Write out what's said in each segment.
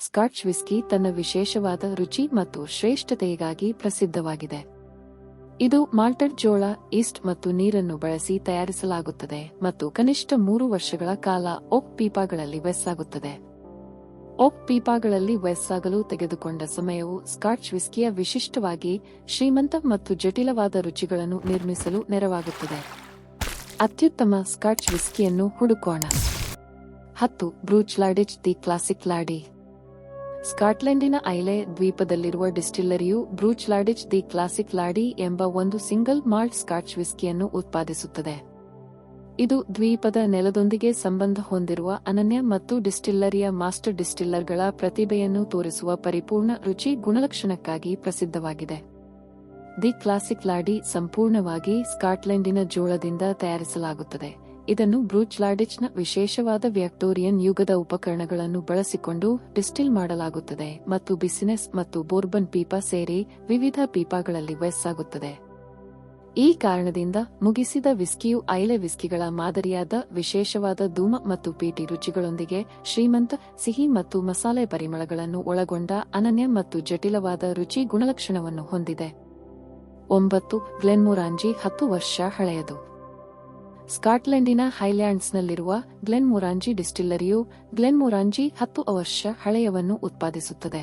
Scotch whisky ತನ್ನ ವಿಶೇಷವಾದ ರುಚಿ ಮತ್ತು ಶ್ರೇಷ್ಠತೆಗಾಗಿ ಪ್ರಸಿದ್ಧವಾಗಿದೆ. ಇದು ಮಾಲ್ಟೆಡ್ ಜೋಳ, ಈಸ್ಟ್ ಮತ್ತು ನೀರನ್ನು ಬಳಸಿ ತಯಾರಿಸಲಾಗುತ್ತದೆ ಮತ್ತು ಕನಿಷ್ಠ 3 ವರ್ಷಗಳ ಕಾಲ ಓಕ್ ಪೀಪಾಗಳಲ್ಲಿ ವೆಸ್ಸಾಗುತ್ತದೆ. ಓಕ್ ಪೀಪಾಗಳಲ್ಲಿ ವೆಸ್ಸಾಗಲು ತೆಗೆದುಕೊಂಡ ಸಮಯವು ಸ್ಕಾಚ್ ವಿಸ್ಕಿಯ ವಿಶಿಷ್ಟವಾಗಿ ಶ್ರೀಮಂತ ಮತ್ತು ಜಟಿಲವಾದ ರುಚಿಗಳನ್ನು ನಿರ್ಮಿಸಲು ನೆರವಾಗುತ್ತದೆ. ಅತ್ಯುತ್ತಮ ಸ್ಕಾಚ್ ವಿಸ್ಕಿಯನ್ನು ಹುಡುಕೋಣ. 10. Bruichladdich the classic laddie. ಸ್ಕಾಟ್ಲೆಂಡಿನ ಐಲೆ ದ್ವೀಪದಲ್ಲಿರುವ ಡಿಸ್ಟಿಲ್ಲರಿಯು ಬ್ರೂಚ್ಲಾಡಿಚ್ ದಿ ಕ್ಲಾಸಿಕ್ ಲಾಡಿ ಎಂಬ ಒಂದು ಸಿಂಗಲ್ ಮಾಲ್ಟ್ ಸ್ಕಾಚ್ ವಿಸ್ಕಿಯನ್ನು ಉತ್ಪಾದಿಸುತ್ತದೆ. ಇದು ದ್ವೀಪದ ನೆಲದೊಂದಿಗೆ ಸಂಬಂಧ ಹೊಂದಿರುವ ಅನನ್ಯ ಮತ್ತು ಡಿಸ್ಟಿಲ್ಲರಿಯ ಮಾಸ್ಟರ್ ಡಿಸ್ಟಿಲ್ಲರ್ಗಳ ಪ್ರತಿಭೆಯನ್ನು ತೋರಿಸುವ ಪರಿಪೂರ್ಣ ರುಚಿ ಗುಣಲಕ್ಷಣಕ್ಕಾಗಿ ಪ್ರಸಿದ್ಧವಾಗಿದೆ. ದಿ ಕ್ಲಾಸಿಕ್ ಲಾಡಿ ಸಂಪೂರ್ಣವಾಗಿ ಸ್ಕಾಟ್ಲೆಂಡಿನ ಜೋಳದಿಂದ ತಯಾರಿಸಲಾಗುತ್ತದೆ. ಇದನ್ನು ಬ್ರೂಚ್ಲಾಡಿಚ್ನ ವಿಶೇಷವಾದ ವಿಕ್ಟೋರಿಯನ್ ಯುಗದ ಉಪಕರಣಗಳನ್ನು ಬಳಸಿಕೊಂಡು ಡಿಸ್ಟಿಲ್ ಮಾಡಲಾಗುತ್ತದೆ ಮತ್ತು ಬಿಸಿನೆಸ್ ಮತ್ತು ಬೋರ್ಬನ್ ಪೀಪಾ ಸೇರಿ ವಿವಿಧ ಪೀಪಾಗಳಲ್ಲಿ ವೆಸ್ಸಾಗುತ್ತದೆ. ಈ ಕಾರಣದಿಂದ ಮುಗಿಸಿದ ವಿಸ್ಕಿಯು ಐಲೆ ವಿಸ್ಕಿಗಳ ಮಾದರಿಯಾದ ವಿಶೇಷವಾದ ಧೂಮ ಮತ್ತು ಪೀಟಿ ರುಚಿಗಳೊಂದಿಗೆ ಶ್ರೀಮಂತ ಸಿಹಿ ಮತ್ತು ಮಸಾಲೆ ಪರಿಮಳಗಳನ್ನು ಒಳಗೊಂಡ ಅನನ್ಯ ಮತ್ತು ಜಟಿಲವಾದ ರುಚಿ ಗುಣಲಕ್ಷಣವನ್ನು ಹೊಂದಿದೆ. 9. ಗ್ಲೆನ್ಮೊರಾಂಜಿ 10 ವರ್ಷ ಹಳೆಯದು. ಸ್ಕಾಟ್ಲೆಂಡಿನ ಹೈಲ್ಯಾಂಡ್ಸ್ನಲ್ಲಿರುವ ಗ್ಲೆನ್ಮೊರಾಂಜಿ ಡಿಸ್ಟಿಲ್ಲರಿಯು ಗ್ಲೆನ್ಮೊರಾಂಜಿ 10 ವರ್ಷ ಹಳೆಯವನ್ನು ಉತ್ಪಾದಿಸುತ್ತದೆ.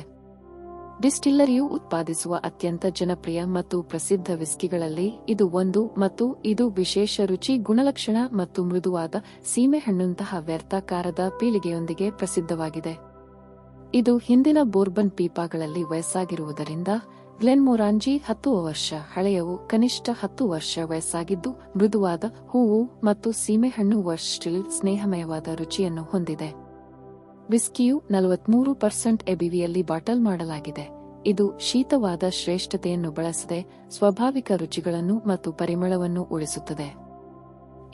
ಡಿಸ್ಟಿಲ್ಲರಿಯು ಉತ್ಪಾದಿಸುವ ಅತ್ಯಂತ ಜನಪ್ರಿಯ ಮತ್ತು ಪ್ರಸಿದ್ಧ ವಿಸ್ಕಿಗಳಲ್ಲಿ ಇದು ಒಂದು ಮತ್ತು ಇದು ವಿಶೇಷ ರುಚಿ ಗುಣಲಕ್ಷಣ ಮತ್ತು ಮೃದುವಾದ ಸೀಮೆಹಣ್ಣಂತಹ ವ್ಯರ್ಥಕಾರದ ಪೀಳಿಗೆಯೊಂದಿಗೆ ಪ್ರಸಿದ್ಧವಾಗಿದೆ. ಇದು ಹಿಂದಿನ ಬೋರ್ಬನ್ ಪೀಪಾಗಳಲ್ಲಿ ವಯಸ್ಸಾಗಿರುವುದರಿಂದ ಗ್ಲೆನ್ಮೊರಾಂಜಿ 10 ವರ್ಷ ಹಳೆಯವು ಕನಿಷ್ಠ 10 ವರ್ಷ ವಯಸ್ಸಾಗಿದ್ದು ಮೃದುವಾದ ಹೂವು ಮತ್ತು ಸೀಮೆಹಣ್ಣು ವರ್ಷಿಲ್ ಸ್ನೇಹಮಯವಾದ ರುಚಿಯನ್ನು ಹೊಂದಿದೆ. ವಿಸ್ಕಿಯು 43% ಎಬಿವಿಯಲ್ಲಿ ಬಾಟಲ್ ಮಾಡಲಾಗಿದೆ. ಇದು ಶೀತವಾದ ಶ್ರೇಷ್ಠತೆಯನ್ನು ಬಳಸದೆ ಸ್ವಾಭಾವಿಕ ರುಚಿಗಳನ್ನು ಮತ್ತು ಪರಿಮಳವನ್ನು ಉಳಿಸುತ್ತದೆ.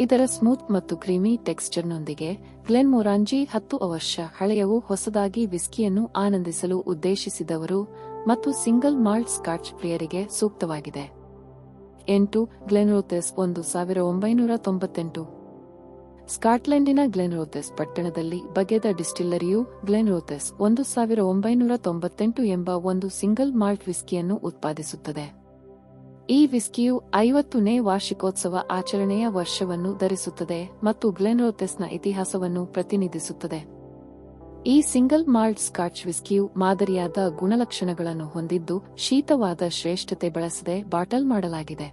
ಇದರ ಸ್ಮೂತ್ ಮತ್ತು ಕ್ರೀಮಿ ಟೆಕ್ಸ್ಚರ್ನೊಂದಿಗೆ ಗ್ಲೆನ್ಮೊರಾಂಜಿ 10 ವರ್ಷ ಹಳೆಯವು ಹೊಸದಾಗಿ ವಿಸ್ಕಿಯನ್ನು ಆನಂದಿಸಲು ಉದ್ದೇಶಿಸಿದವರು ಮತ್ತು ಸಿಂಗಲ್ ಮಾಲ್ಟ್ ಸ್ಕಾಚ್ ಪ್ರಿಯರಿಗೆ ಸೂಕ್ತವಾಗಿದೆ. 8. ಗ್ಲೆನ್ರೋಥೆಸ್ 1998. ಸ್ಕಾಟ್ಲೆಂಡಿನ ಗ್ಲೆನ್ರೋಥೆಸ್ ಪಟ್ಟಣದಲ್ಲಿ ಬಗೆದ ಡಿಸ್ಟಿಲ್ಲರಿಯು ಗ್ಲೆನ್ರೋಥೆಸ್ 1998 ಎಂಬ ಒಂದು ಸಿಂಗಲ್ ಮಾಲ್ಟ್ ವಿಸ್ಕಿಯನ್ನು ಉತ್ಪಾದಿಸುತ್ತದೆ. ಈ ವಿಸ್ಕಿಯು 50ನೇ ವಾರ್ಷಿಕೋತ್ಸವ ಆಚರಣೆಯ ವರ್ಷವನ್ನು ಧರಿಸುತ್ತದೆ ಮತ್ತು ಗ್ಲೆನ್ರೋಥೆಸ್ನ ಇತಿಹಾಸವನ್ನು ಪ್ರತಿನಿಧಿಸುತ್ತದೆ. ಈ ಸಿಂಗಲ್ ಮಾಲ್ಟ್ ಸ್ಕಾಚ್ ವಿಸ್ಕಿಯು ಮಾದರಿಯಾದ ಗುಣಲಕ್ಷಣಗಳನ್ನು ಹೊಂದಿದ್ದು ಶೀತವಾದ ಶ್ರೇಷ್ಠತೆ ಬಳಸದೆ ಬಾಟಲ್ ಮಾಡಲಾಗಿದೆ.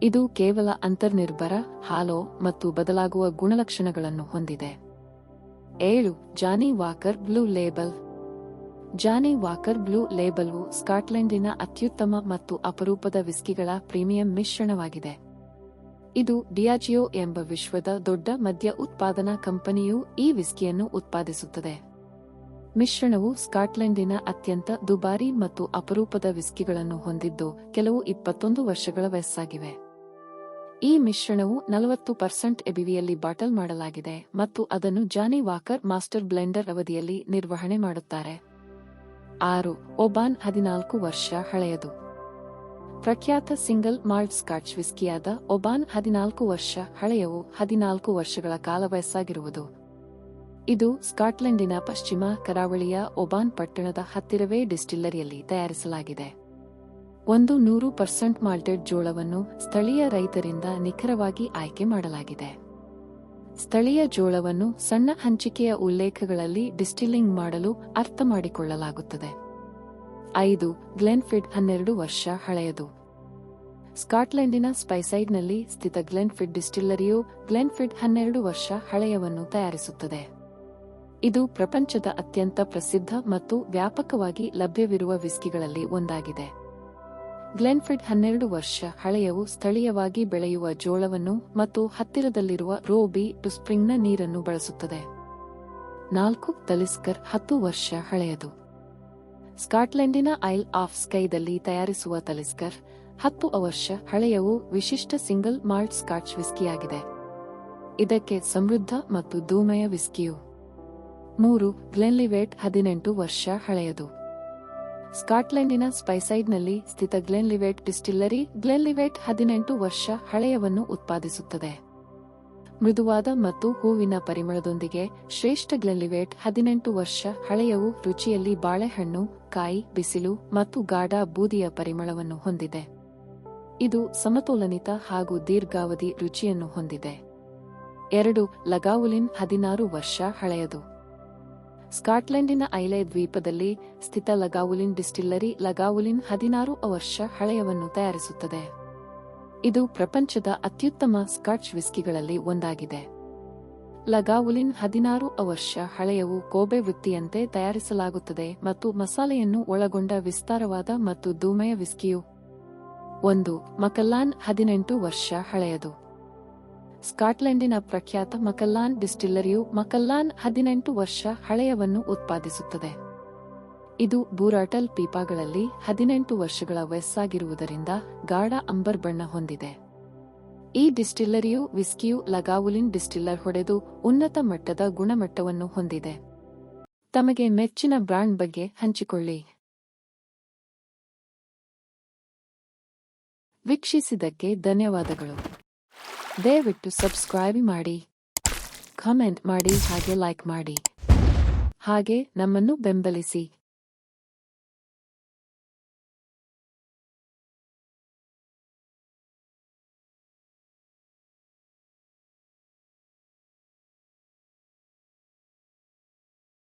ಇದು ಕೇವಲ ಅಂತರ್ನಿರ್ಭರ, ಹಾಲೋ ಮತ್ತು ಬದಲಾಗುವ ಗುಣಲಕ್ಷಣಗಳನ್ನು ಹೊಂದಿದೆ. 7. ಜಾನಿ ವಾಕರ್ ಬ್ಲೂ ಲೇಬಲ್. ಜಾನಿ ವಾಕರ್ ಬ್ಲೂ ಲೇಬಲ್ವು ಸ್ಕಾಟ್ಲೆಂಡಿನ ಅತ್ಯುತ್ತಮ ಮತ್ತು ಅಪರೂಪದ ವಿಸ್ಕಿಗಳ ಪ್ರೀಮಿಯಂ ಮಿಶ್ರಣವಾಗಿದೆ. ಇದು ಡಿಯಾಜಿಯೋ ಎಂಬ ವಿಶ್ವದ ದೊಡ್ಡ ಮದ್ಯ ಉತ್ಪಾದನಾ ಕಂಪನಿಯು ಈ ವಿಸ್ಕಿಯನ್ನು ಉತ್ಪಾದಿಸುತ್ತದೆ. ಮಿಶ್ರಣವು ಸ್ಕಾಟ್ಲೆಂಡಿನ ಅತ್ಯಂತ ದುಬಾರಿ ಮತ್ತು ಅಪರೂಪದ ವಿಸ್ಕಿಗಳನ್ನು ಹೊಂದಿದ್ದು ಕೆಲವು 21 ವರ್ಷಗಳ ವಯಸ್ಸಾಗಿವೆ. ಈ ಮಿಶ್ರಣವು 40% ಎಬಿವಿಯಲ್ಲಿ ಬಾಟಲ್ ಮಾಡಲಾಗಿದೆ ಮತ್ತು ಅದನ್ನು ಜಾನಿ ವಾಕರ್ ಮಾಸ್ಟರ್ ಬ್ಲೆಂಡರ್ ಅವಧಿಯಲ್ಲಿ ನಿರ್ವಹಣೆ ಮಾಡುತ್ತಾರೆ. 6. ಒಬಾನ್ 14 ವರ್ಷ ಹಳೆಯದು. ಪ್ರಖ್ಯಾತ ಸಿಂಗಲ್ ಮಾಲ್ಟ್ ಸ್ಕಾಚ್ ವಿಸ್ಕಿಯಾದ ಒಬಾನ್ 14 ವರ್ಷ ಹಳೆಯವು 14 ವರ್ಷಗಳ ಕಾಲ ವಯಸ್ಸಾಗಿರುವುದು. ಇದು ಸ್ಕಾಟ್ಲೆಂಡಿನ ಪಶ್ಚಿಮ ಕರಾವಳಿಯ ಒಬಾನ್ ಪಟ್ಟಣದ ಹತ್ತಿರವೇ ಡಿಸ್ಟಿಲ್ಲರಿಯಲ್ಲಿ ತಯಾರಿಸಲಾಗಿದೆ. 100% ಮಾಲ್ಟೆಡ್ ಜೋಳವನ್ನು ಸ್ಥಳೀಯ ರೈತರಿಂದ ನಿಖರವಾಗಿ ಆಯ್ಕೆ ಮಾಡಲಾಗಿದೆ. ಸ್ಥಳೀಯ ಜೋಳವನ್ನು ಸಣ್ಣ ಹಂಚಿಕೆಯ ಉಲ್ಲೇಖಗಳಲ್ಲಿ ಡಿಸ್ಟಿಲ್ಲಿಂಗ್ ಮಾಡಲು ಅರ್ಥಮಾಡಿಕೊಳ್ಳಲಾಗುತ್ತದೆ. 5. ಗ್ಲೆನ್ಫಿಡ್ 12 ವರ್ಷ ಹಳೆಯದು. ಸ್ಕಾಟ್ಲೆಂಡಿನ ಸ್ಪೈಸೈಡ್ನಲ್ಲಿ ಸ್ಥಿತ ಗ್ಲೆನ್ಫಿಡ್ ಡಿಸ್ಟಿಲ್ಲರಿಯು ಗ್ಲೆನ್ಫಿಡ್ 12 ವರ್ಷ ಹಳೆಯವನ್ನು ತಯಾರಿಸುತ್ತದೆ. ಇದು ಪ್ರಪಂಚದ ಅತ್ಯಂತ ಪ್ರಸಿದ್ಧ ಮತ್ತು ವ್ಯಾಪಕವಾಗಿ ಲಭ್ಯವಿರುವ ವಿಸ್ಕಿಗಳಲ್ಲಿ ಒಂದಾಗಿದೆ. ಗ್ಲೆನ್ಫಿಡ್ 12 ವರ್ಷ ಹಳೆಯವು ಸ್ಥಳೀಯವಾಗಿ ಬೆಳೆಯುವ ಜೋಳವನ್ನು ಮತ್ತು ಹತ್ತಿರದಲ್ಲಿರುವ ರೋಬಿ ಟು ಸ್ಪ್ರಿಂಗ್ನ ನೀರನ್ನು ಬಳಸುತ್ತದೆ. 4. ತಲಿಸ್ಕರ್ 10 ವರ್ಷ ಹಳೆಯದು. ಸ್ಕಾಟ್ಲೆಂಡಿನ ಐಲ್ ಆಫ್ ಸ್ಕೈದಲ್ಲಿ ತಯಾರಿಸುವ ತಲಿಸ್ಕರ್ 10 ವರ್ಷ ಹಳೆಯವು ವಿಶಿಷ್ಟ ಸಿಂಗಲ್ ಮಾಲ್ಟ್ ಸ್ಕಾಚ್ ವಿಸ್ಕಿಯಾಗಿದೆ. ಇದಕ್ಕೆ ಸಮೃದ್ಧ ಮತ್ತು ಧೂಮಯ ವಿಸ್ಕಿಯು. 3. ಗ್ಲೆನ್ಲಿವೇಟ್ 18 ವರ್ಷ ಹಳೆಯದು. ಸ್ಕಾಟ್ಲೆಂಡಿನ ಸ್ಪೈಸೈಡ್ನಲ್ಲಿ ಸ್ಥಿತ ಗ್ಲೆನ್ಲಿವೇಟ್ ಡಿಸ್ಟಿಲ್ಲರಿ ಗ್ಲೆನ್ಲಿವೇಟ್ 18 ವರ್ಷ ಹಳೆಯವನ್ನು ಉತ್ಪಾದಿಸುತ್ತದೆ. ಮೃದುವಾದ ಮತ್ತು ಹೂವಿನ ಪರಿಮಳದೊಂದಿಗೆ ಶ್ರೇಷ್ಠ ಗ್ಲೆನ್ಲಿವೇಟ್ 18 ವರ್ಷ ಹಳೆಯವು ರುಚಿಯಲ್ಲಿ ಬಾಳೆಹಣ್ಣು, ಕಾಯಿ, ಬಿಸಿಲು ಮತ್ತು ಗಾಢ ಬೂದಿಯ ಪರಿಮಳವನ್ನು ಹೊಂದಿದೆ. ಇದು ಸಮತೋಲನಿತ ಹಾಗೂ ದೀರ್ಘಾವಧಿ ರುಚಿಯನ್ನು ಹೊಂದಿದೆ. 2. ಲಗಾವುಲಿನ್ 16 ವರ್ಷ ಹಳೆಯದು. ಸ್ಕಾಟ್ಲೆಂಡಿನ ಐಲೆ ದ್ವೀಪದಲ್ಲಿ ಸ್ಥಿತ ಲಗಾವುಲಿನ್ ಡಿಸ್ಟಿಲ್ಲರಿ ಲಗಾವುಲಿನ್ 16 ವರ್ಷ ಹಳೆಯವನ್ನು ತಯಾರಿಸುತ್ತದೆ. ಇದು ಪ್ರಪಂಚದ ಅತ್ಯುತ್ತಮ ಸ್ಕಾಚ್ ವಿಸ್ಕಿಗಳಲ್ಲಿ ಒಂದಾಗಿದೆ. ಲಗಾವುಲಿನ್ 16 ವರ್ಷ ಹಳೆಯವು ಕೋಬೆ ವೃತ್ತಿಯಂತೆ ತಯಾರಿಸಲಾಗುತ್ತದೆ ಮತ್ತು ಮಸಾಲೆಯನ್ನು ಒಳಗೊಂಡ ವಿಸ್ತಾರವಾದ ಮತ್ತು ಧೂಮೆಯ ವಿಸ್ಕಿಯು. 1. ಮಕಲ್ಲಾನ್ 18 ವರ್ಷ ಹಳೆಯದು. ಸ್ಕಾಟ್ಲೆಂಡಿನ ಪ್ರಖ್ಯಾತ ಮಕಲ್ಲಾನ್ ಡಿಸ್ಟಿಲ್ಲರಿಯು ಮಕಲ್ಲಾನ್ 18 ವರ್ಷ ಹಳೆಯವನ್ನು ಉತ್ಪಾದಿಸುತ್ತದೆ. ಇದು ಬೂರಾಟಲ್ ಪೀಪಾಗಳಲ್ಲಿ 18 ವರ್ಷಗಳ ವಯಸ್ಸಾಗಿರುವುದರಿಂದ ಗಾಢ ಅಂಬರ್ ಬಣ್ಣ ಹೊಂದಿದೆ. ಈ ಡಿಸ್ಟಿಲ್ಲರಿಯು ವಿಸ್ಕಿಯು ಲಗಾವುಲಿನ್ ಡಿಸ್ಟಿಲ್ಲರ್ ಹೊಡೆದು ಉನ್ನತ ಮಟ್ಟದ ಗುಣಮಟ್ಟವನ್ನು ಹೊಂದಿದೆ. ತಮಗೆ ಮೆಚ್ಚಿನ ಬ್ರಾಂಡ್ ಬಗ್ಗೆ ಹಂಚಿಕೊಳ್ಳಿ. ವೀಕ್ಷಿಸಿದ್ದಕ್ಕೆ ಧನ್ಯವಾದಗಳು. ದಯವಿಟ್ಟು ಸಬ್ಸ್ಕ್ರೈಬ್ ಮಾಡಿ, ಕಾಮೆಂಟ್ ಮಾಡಿ ಹಾಗೆ ಲೈಕ್ ಮಾಡಿ. ಹಾಗೆ ನಮ್ಮನ್ನು ಬೆಂಬಲಿಸಿ.